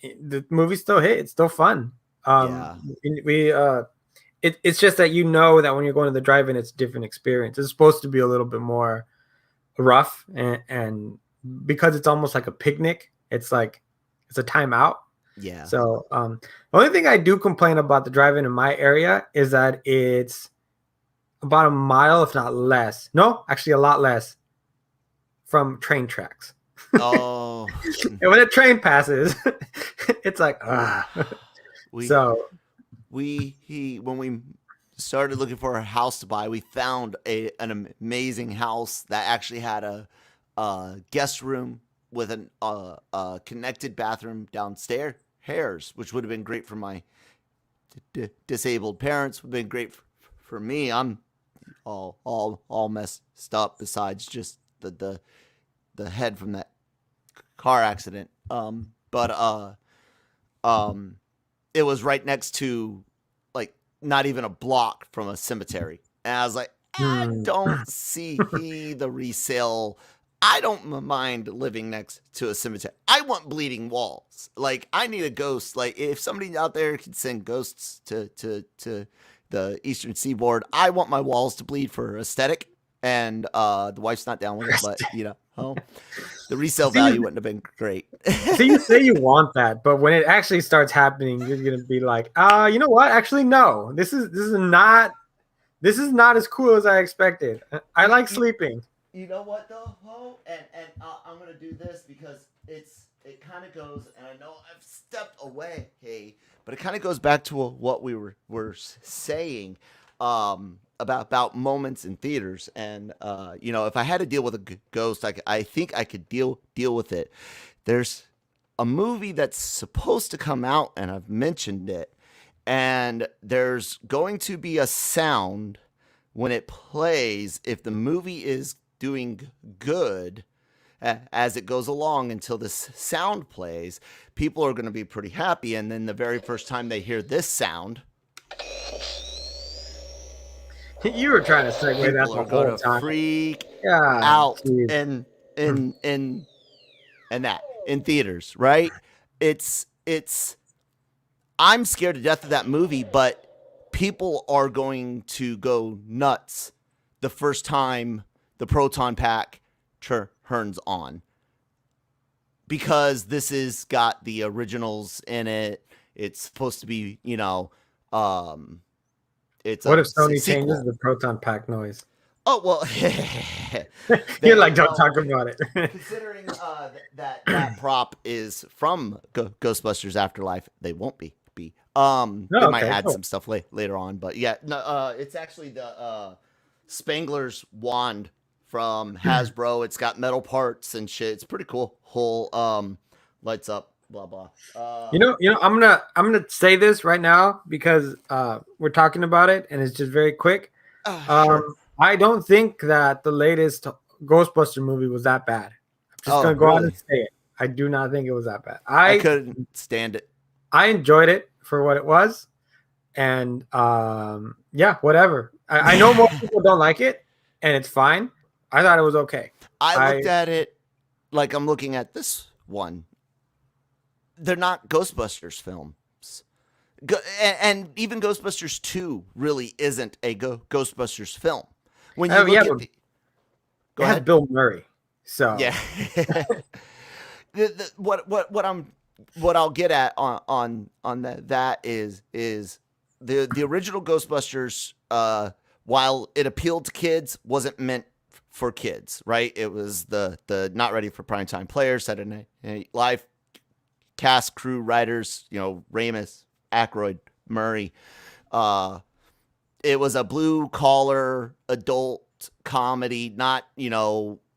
the movie still hit. It's still fun. It's just that that when you're going to the drive-in, it's a different experience. It's supposed to be a little bit more rough, and because it's almost like a picnic, it's like it's a timeout.
Yeah.
So the only thing I do complain about the drive-in in my area is that it's about a mile, if not less. No, actually a lot less from train tracks.
Oh.
And when a train passes, it's like
when we started looking for a house to buy, we found an amazing house that actually had a guest room with a connected bathroom downstairs, which would have been great for my disabled parents. Would have been great for me. I'm all messed up besides just the head from that car accident. But it was right next to, like, not even a block from a cemetery. And I was like, I don't see the resale. I don't mind living next to a cemetery. I want bleeding walls. Like, I need a ghost. Like, if somebody out there can send ghosts to the Eastern Seaboard, I want my walls to bleed for aesthetic. And the wife's not down with it, but the resale value wouldn't have been great.
So you say you want that, but when it actually starts happening, you're gonna be like, you know what? Actually, no. This is not as cool as I expected. I like sleeping.
You know what though, Ho? And I'm gonna do this because it kind of goes, and I know I've stepped away, but it kind of goes back to what we were saying. About moments in theaters, and if I had to deal with a ghost, I think I could deal with it. There's a movie that's supposed to come out, and I've mentioned it, and there's going to be a sound when it plays if the movie is doing good as it goes along until this sound plays. People are going to be pretty happy, and then the very first time they hear this sound,
you were trying to segue that the whole time.
Freak out in that in theaters, right? It's I'm scared to death of that movie, but people are going to go nuts the first time the proton pack turns on, because this is got the originals in it. It's supposed to be, it's
what if Sony changes the proton pack noise?
Oh, well,
you're like, don't talk about it.
Considering that prop is from Ghostbusters Afterlife, they won't be They might add
cool.
some stuff later on, but yeah, no, it's actually the Spangler's wand from Hasbro. It's got metal parts and shit. It's pretty cool. Whole lights up, blah blah.
I'm gonna say this right now because we're talking about it and it's just very quick.
Sure.
I don't think that the latest Ghostbuster movie was that bad. I'm just gonna go out and say it. I do not think it was that bad.
I couldn't stand it.
I enjoyed it for what it was, and yeah, whatever. I know most people don't like it, and it's fine. I thought it was okay.
I looked at it like I'm looking at this one. They're not Ghostbusters films. And even Ghostbusters 2 really isn't a Ghostbusters film. When you look at
go ahead, Bill Murray. So
yeah, what I'll get at on that is the original Ghostbusters. While it appealed to kids, wasn't meant for kids, right? It was the not ready for primetime players. Had a live cast, crew, writers, Ramis, Aykroyd, Murray. It was a blue collar adult comedy, not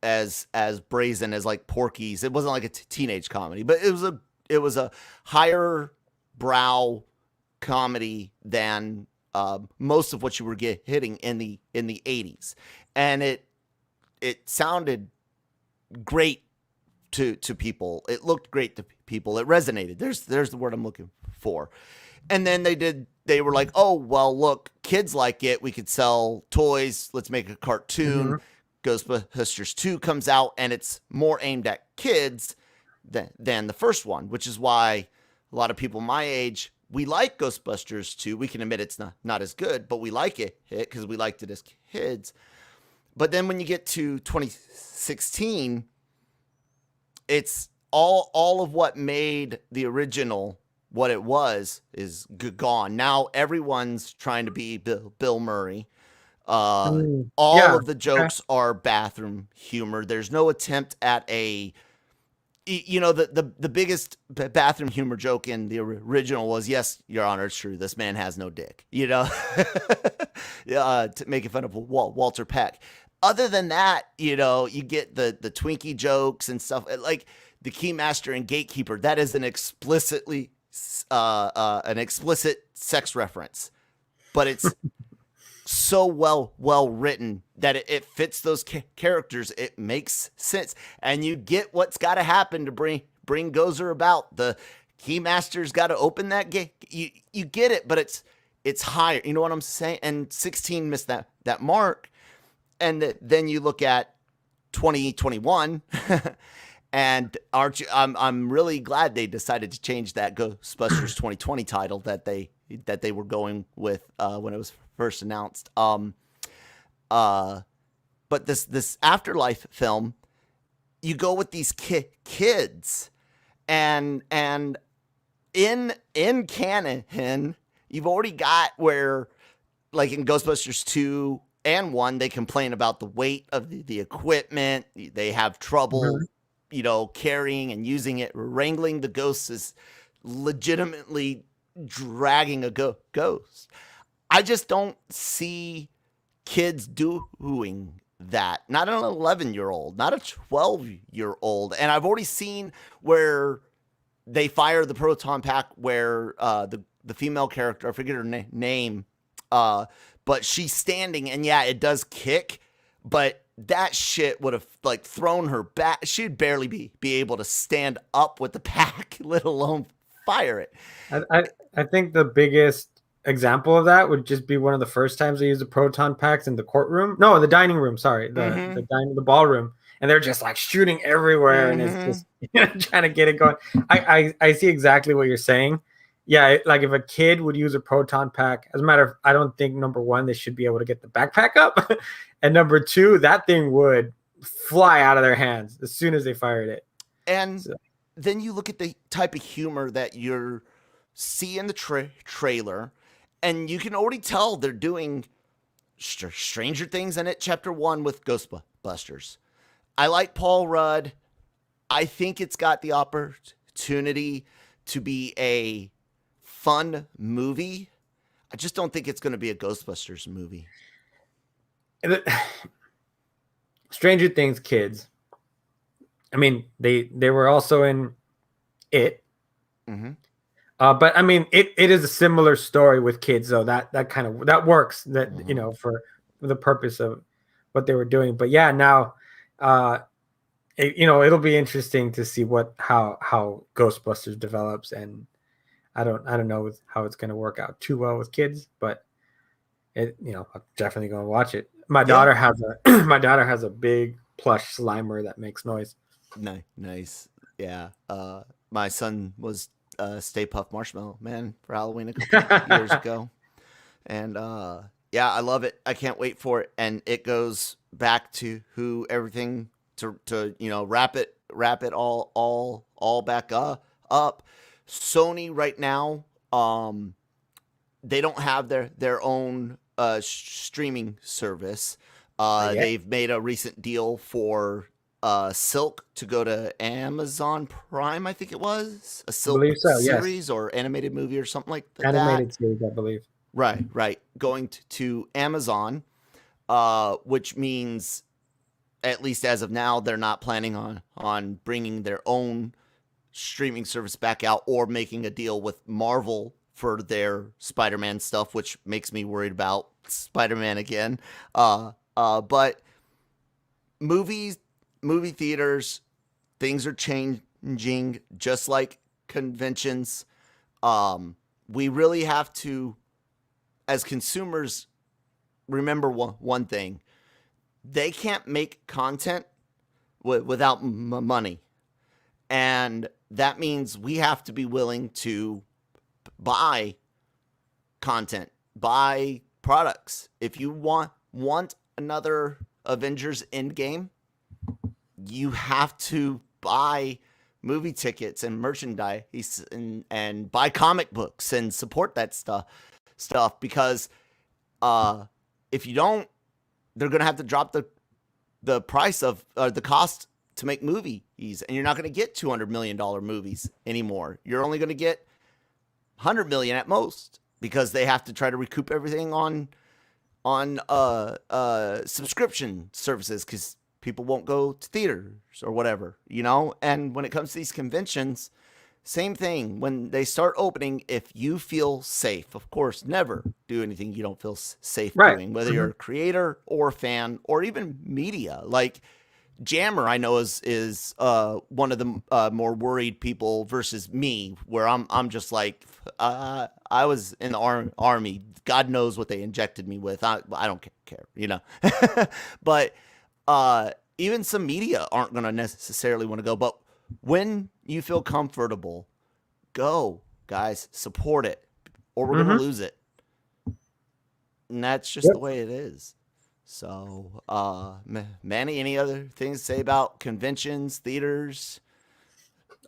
as brazen as like Porky's. It wasn't like a teenage comedy, but it was a higher brow comedy than most of what you were hitting in the 80s, and it sounded great to people. It looked great to people. It resonated. There's the word I'm looking for. And then they were like, oh, well, look, kids like it. We could sell toys. Let's make a cartoon. Ghostbusters 2 comes out, and it's more aimed at kids than the first one, which is why a lot of people my age, we like Ghostbusters 2. We can admit it's not as good, but we like it because we liked it as kids. But then when you get to 2016, it's all of what made the original what it was is gone. Now everyone's trying to be Bill Murray. All of the jokes are bathroom humor. There's no attempt at the biggest bathroom humor joke in the original was, yes, Your Honor, it's true. This man has no dick, to making fun of Walter Peck. Other than that, you get the Twinkie jokes and stuff like the Keymaster and Gatekeeper. That is an explicit sex reference, but it's so well written that it fits those characters. It makes sense, and you get what's got to happen to bring Gozer about. The Keymaster's got to open that gate. You get it, but it's higher. You know what I'm saying? And 16 missed that mark, and then you look at 2021. And I'm really glad they decided to change that Ghostbusters 2020 title that they were going with when it was first announced. But this Afterlife film, you go with these kids, and in canon, you've already got where, like in Ghostbusters 2 and 1, they complain about the weight of the equipment. They have trouble. Carrying and using it. Wrangling the ghosts is legitimately dragging a ghost. I just don't see kids doing that. Not an 11-year-old, not a 12-year-old. And I've already seen where they fire the proton pack where the female character, I forget her name, but she's standing, and yeah, it does kick, but that shit would have thrown her back. She'd barely be able to stand up with the pack, let alone fire it.
I think the biggest example of that would just be one of the first times they used the proton packs in the courtroom. No, the dining room. Sorry, the ballroom, and they're just shooting everywhere, and it's just trying to get it going. I see exactly what you're saying. Yeah, if a kid would use a proton pack, as a matter of, I don't think, number one, they should be able to get the backpack up. And number two, that thing would fly out of their hands as soon as they fired it.
And then you look at the type of humor that you're see in the trailer, and you can already tell they're doing Stranger Things in it, Chapter 1 with Ghostbusters. I like Paul Rudd. I think it's got the opportunity to be a fun movie. I just don't think it's going to be a Ghostbusters movie.
Stranger Things kids. I mean, they were also in It.
Mm-hmm.
But I mean, it is a similar story with kids, though. That kind of that works. That for the purpose of what they were doing. But yeah, now, it'll be interesting to see how Ghostbusters develops, and I don't know how it's going to work out too well with kids, but I'm definitely going to watch it. My daughter has a big plush Slimer that makes noise.
Nice. Yeah. My son was Stay Puft Marshmallow Man for Halloween a couple years ago. And yeah, I love it. I can't wait for it. And it goes back to everything to wrap it all back up. Sony right now, they don't have their own streaming service. They've made a recent deal for Silk to go to Amazon Prime, I think it was. A Silk series or animated movie or something like that.
Animated series, I believe.
Right. Going to Amazon, which means, at least as of now, they're not planning on bringing their own streaming service back out or making a deal with Marvel for their Spider-Man stuff, which makes me worried about Spider-Man again. But movie theaters, things are changing just like conventions. We really have to, as consumers, remember one thing. They can't make content without money. And that means we have to be willing to buy content, buy products. If you want another Avengers Endgame, you have to buy movie tickets and merchandise and buy comic books and support that stuff because if you don't, they're going to have to drop the price of the cost to make movies, and you're not going to get $200 million movies anymore. You're only going to get $100 million at most because they have to try to recoup everything on subscription services because people won't go to theaters or whatever, And when it comes to these conventions, same thing. When they start opening, if you feel safe, of course, never do anything you don't feel safe doing, whether you're a creator or a fan or even media. Like Jammer, I know is one of the more worried people versus me, where I'm just like, I was in the army. God knows what they injected me with. I don't care, But even some media aren't going to necessarily want to go. But when you feel comfortable, go, guys, support it, or we're going to lose it. And that's just the way it is. So, Manny, any other things to say about conventions, theaters?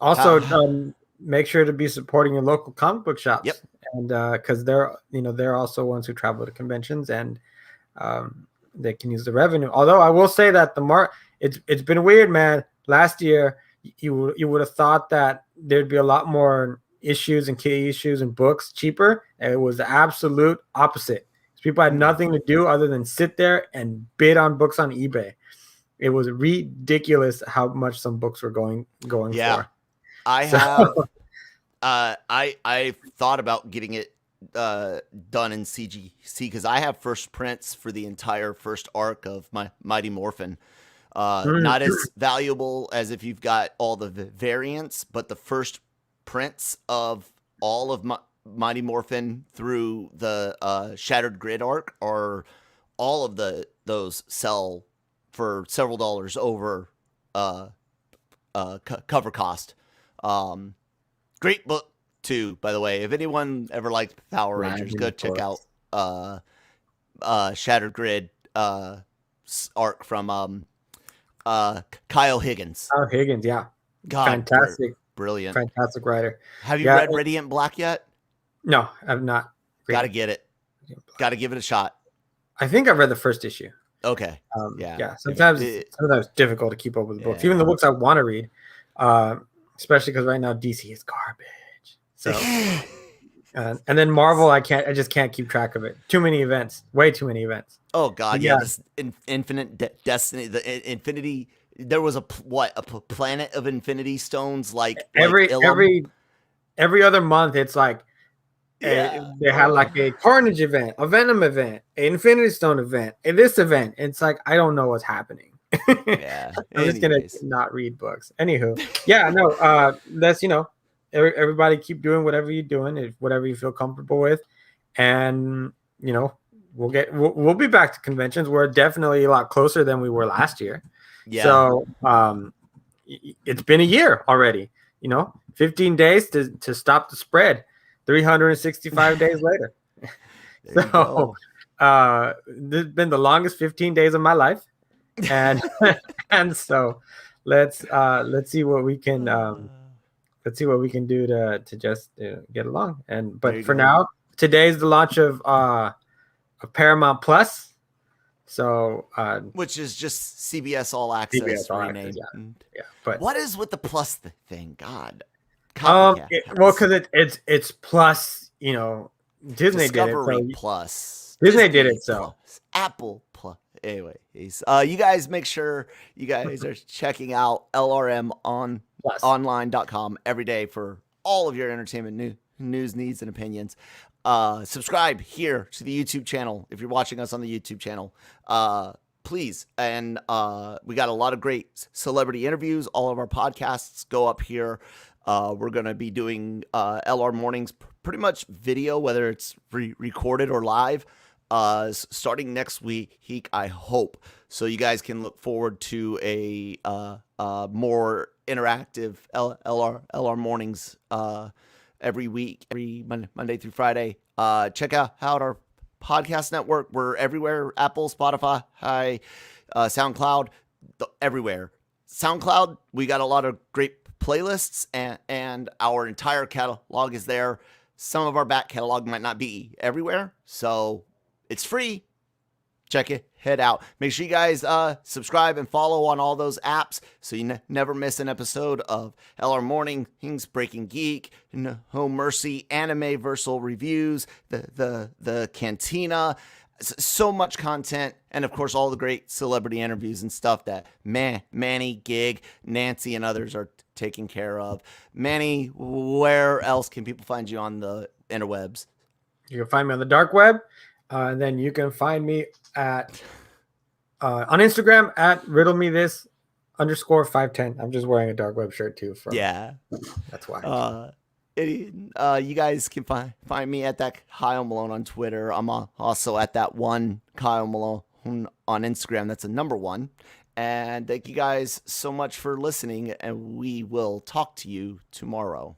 Also, make sure to be supporting your local comic book shops.
Yep.
And because they're also ones who travel to conventions and they can use the revenue. Although I will say that it's been weird, man. Last year, you would have thought that there'd be a lot more issues and key issues and books cheaper. And it was the absolute opposite. People had nothing to do other than sit there and bid on books on eBay. It was ridiculous how much some books were going for.
I have. I thought about getting it done in CGC because I have first prints for the entire first arc of my Mighty Morphin. Not as valuable as if you've got all the variants, but the first prints of all of Mighty Morphin through the Shattered Grid arc, or all of those sell for several dollars over cover cost. Great book too, by the way. If anyone ever liked Power Rangers, go check out Shattered Grid arc from Kyle Higgins.
Kyle Higgins, yeah.
God,
fantastic,
brilliant,
fantastic writer.
Have you read Radiant Black yet?
No, I've not.
Got to get it. Got to give it a shot.
I think I've read the first issue.
Okay.
Yeah. Sometimes it's difficult to keep up with the books, even the books I want to read, especially because right now DC is garbage. So And then Marvel, I just can't keep track of it. Too many events, way too many events.
Oh God, yeah. This Infinite Destiny, the Infinity. There was a planet of Infinity Stones, like
every other month. It's like they had like a Carnage event, a Venom event, an Infinity Stone event, and this event. It's like I don't know what's happening.
Yeah,
I'm just gonna not read books. Anywho, yeah, no. That's everybody keep doing whatever you're doing, whatever you feel comfortable with, and we'll be back to conventions. We're definitely a lot closer than we were last year. Yeah. So it's been a year already. 15 days to stop the spread. 365 days later. So this has been the longest 15 days of my life, and and so let's see what we can do to just get along. But for now, today's the launch of Paramount Plus. So
which is just CBS All Access renamed.
Yeah. But
what is with the plus thing? God.
Because it's plus. Disney
Discovery
did it.
Plus.
Disney did it. So
plus, Apple Plus. Anyways, you guys make sure you guys are checking out LRMonline.com every day for all of your entertainment news, needs, and opinions. Subscribe here to the YouTube channel if you're watching us on the YouTube channel. Please. And we got a lot of great celebrity interviews. All of our podcasts go up here. We're going to be doing LR Mornings, pretty much video, whether it's recorded or live, starting next week, I hope. So you guys can look forward to a more interactive LR Mornings every week, every Monday through Friday. Check out our podcast network. We're everywhere: Apple, Spotify, SoundCloud, everywhere. SoundCloud, we got a lot of great playlists, and our entire catalog is there. Some of our back catalog might not be everywhere, so it's free. Check it, head out. Make sure you guys subscribe and follow on all those apps so you never miss an episode of LR Mornings, Breaking Geek, No Mercy, Anime-Versal Reviews, the Cantina. So much content, and of course all the great celebrity interviews and stuff that Manny, Gig, Nancy, and others are taking care of. Manny, where else can people find you on the interwebs?
You can find me on the dark web, and then you can find me at on Instagram at riddlemethis_510. I'm just wearing a dark web shirt too. That's why.
You guys can find me at that Kyle Malone on Twitter. I'm also at that one Kyle Malone on Instagram. That's a number 1. And thank you guys so much for listening, and we will talk to you tomorrow.